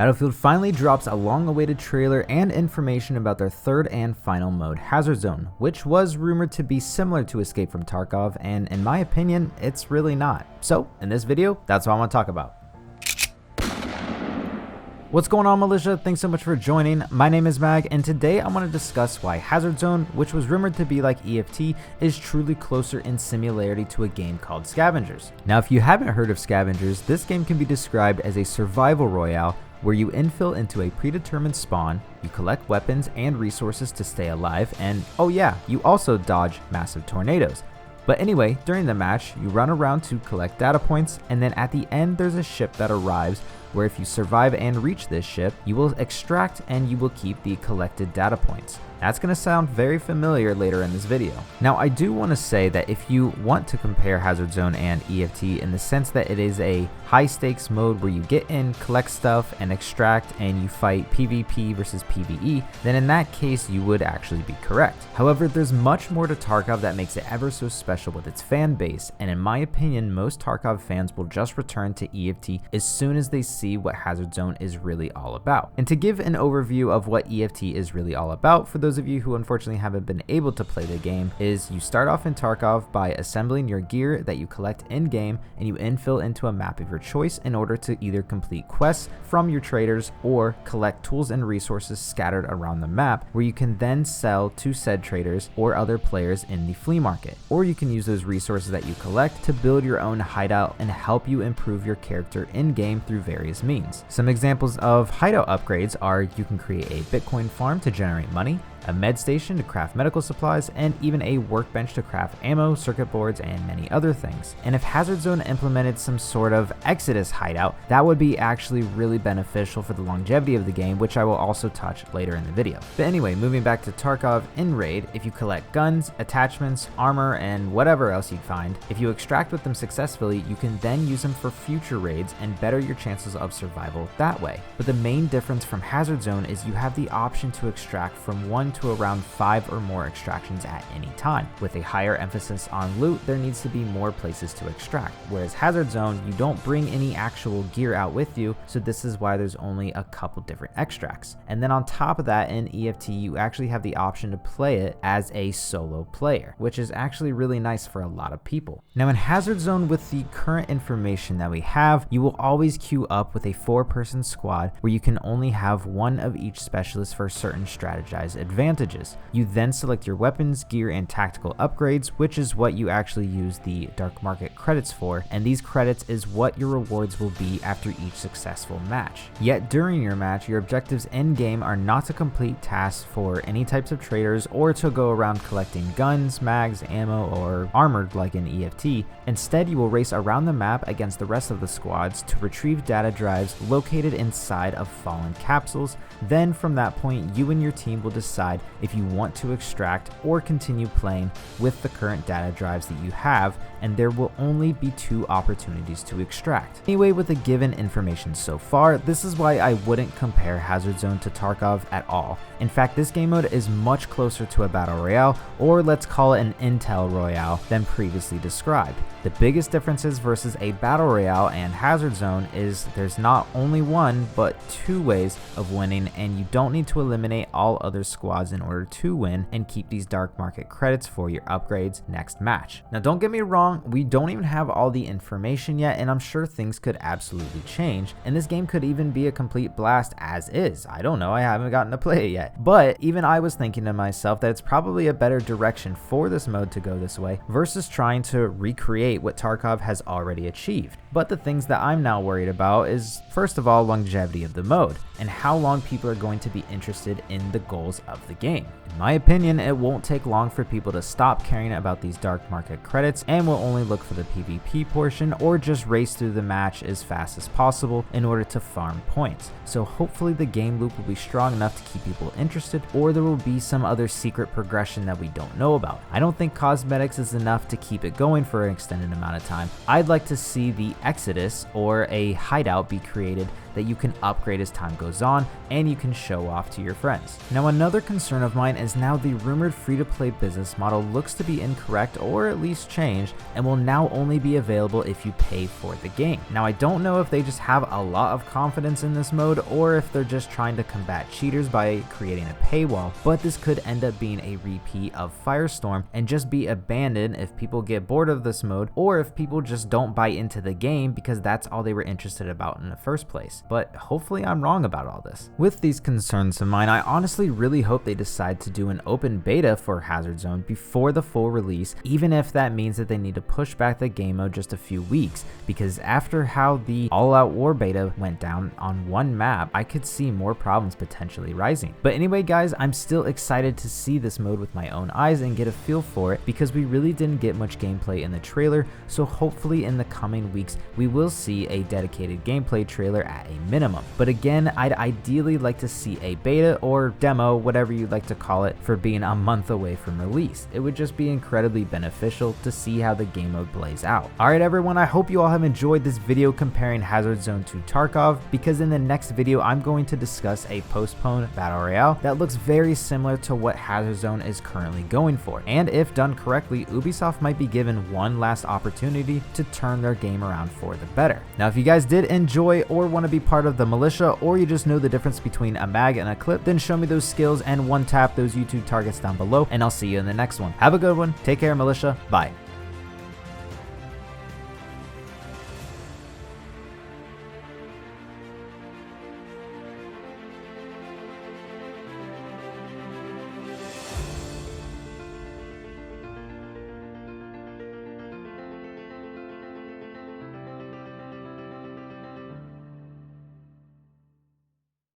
Battlefield finally drops a long-awaited trailer and information about their third and final mode, Hazard Zone, which was rumored to be similar to Escape from Tarkov, and in my opinion, it's really not. So, in this video, that's what I want to talk about. What's going on, Militia? Thanks so much for joining. My name is Mag, and today I want to discuss why Hazard Zone, which was rumored to be like EFT, is truly closer in similarity to a game called Scavengers. Now, if you haven't heard of Scavengers, this game can be described as a survival royale where you infill into a predetermined spawn, you collect weapons and resources to stay alive, and oh yeah, you also dodge massive tornadoes. But anyway, during the match, you run around to collect data points, and then at the end there's a ship that arrives where if you survive and reach this ship, you will extract and you will keep the collected data points. That's going to sound very familiar later in this video. Now, I do want to say that if you want to compare Hazard Zone and EFT in the sense that it is a high stakes mode where you get in, collect stuff, and extract, and you fight PvP versus PvE, then in that case you would actually be correct. However, there's much more to Tarkov that makes it ever so special with its fan base, and in my opinion, most Tarkov fans will just return to EFT as soon as they see what Hazard Zone is really all about. And to give an overview of what EFT is really all about, for those of you who unfortunately haven't been able to play the game, is you start off in Tarkov by assembling your gear that you collect in game, and you infill into a map of your choice in order to either complete quests from your traders or collect tools and resources scattered around the map, where you can then sell to said traders or other players in the flea market. Or you can use those resources that you collect to build your own hideout and help you improve your character in game through various means. Some examples of hideout upgrades are you can create a Bitcoin farm to generate money, a med station to craft medical supplies, and even a workbench to craft ammo, circuit boards, and many other things. And if Hazard Zone implemented some sort of Exodus hideout, that would be actually really beneficial for the longevity of the game, which I will also touch later in the video. But anyway, moving back to Tarkov in Raid, if you collect guns, attachments, armor, and whatever else you find, if you extract with them successfully, you can then use them for future raids and better your chances of survival that way. But the main difference from Hazard Zone is you have the option to extract from 1 to around 5 or more extractions at any time. With a higher emphasis on loot, there needs to be more places to extract. Whereas Hazard Zone, you don't bring any actual gear out with you, so this is why there's only a couple different extracts. And then on top of that, in EFT, you actually have the option to play it as a solo player, which is actually really nice for a lot of people. Now in Hazard Zone, with the current information that we have, you will always queue up with a 4-person squad where you can only have one of each specialist for certain strategized advantages. You then select your weapons, gear, and tactical upgrades, which is what you actually use the dark market credits for, and these credits is what your rewards will be after each successful match. Yet during your match, your objectives in game are not to complete tasks for any types of traders or to go around collecting guns, mags, ammo, or armored like in EFT. Instead, you will race around the map against the rest of the squads to retrieve data drives located inside of fallen capsules. Then from that point, you and your team will decide if you want to extract or continue playing with the current data drives that you have, and there will only be 2 opportunities to extract. Anyway, with the given information so far, this is why I wouldn't compare Hazard Zone to Tarkov at all. In fact, this game mode is much closer to a battle royale, or let's call it an intel royale, than previously described. The biggest differences versus a battle royale and Hazard Zone is there's not only one, but 2 ways of winning, and you don't need to eliminate all other squads in order to win and keep these dark market credits for your upgrades next match. Now don't get me wrong, we don't even have all the information yet, and I'm sure things could absolutely change, and this game could even be a complete blast as is. I don't know, I haven't gotten to play it yet. But even I was thinking to myself that it's probably a better direction for this mode to go this way versus trying to recreate what Tarkov has already achieved. But the things that I'm now worried about is, first of all, longevity of the mode and how long people are going to be interested in the goals of the game. In my opinion, it won't take long for people to stop caring about these dark market credits and will only look for the PvP portion or just race through the match as fast as possible in order to farm points. So hopefully the game loop will be strong enough to keep people interested, or there will be some other secret progression that we don't know about. I don't think cosmetics is enough to keep it going for an extended amount of time. I'd like to see the Exodus or a hideout be created that you can upgrade as time goes on and you can show off to your friends. Now another concern of mine is now the rumored free-to-play business model looks to be incorrect or at least changed and will now only be available if you pay for the game. Now I don't know if they just have a lot of confidence in this mode or if they're just trying to combat cheaters by creating a paywall, but this could end up being a repeat of Firestorm and just be abandoned if people get bored of this mode or if people just don't buy into the game because that's all they were interested about in the first place. But hopefully I'm wrong about all this. With these concerns in mind, I honestly really hope they decide to do an open beta for Hazard Zone before the full release, even if that means that they need to push back the game mode just a few weeks, because after how the all-out war beta went down on one map, I could see more problems potentially rising. But anyway guys, I'm still excited to see this mode with my own eyes and get a feel for it because we really didn't get much gameplay in the trailer, so hopefully in the coming weeks we will see a dedicated gameplay trailer at a minimum. But again, I'd ideally like to see a beta or demo, whatever you'd like to call it, for being a month away from release. It would just be incredibly beneficial to see how the game mode plays out. Alright everyone, I hope you all have enjoyed this video comparing Hazard Zone to Tarkov, because in the next video I'm going to discuss a postponed battle royale that looks very similar to what Hazard Zone is currently going for, and if done correctly, Ubisoft might be given one last opportunity to turn their game around for the better. Now if you guys did enjoy or want to be part of the militia, or you just know the difference between a mag and a clip, then show me those skills and one tap those YouTube targets down below, and I'll see you in the next one. Have a good one, take care militia, bye.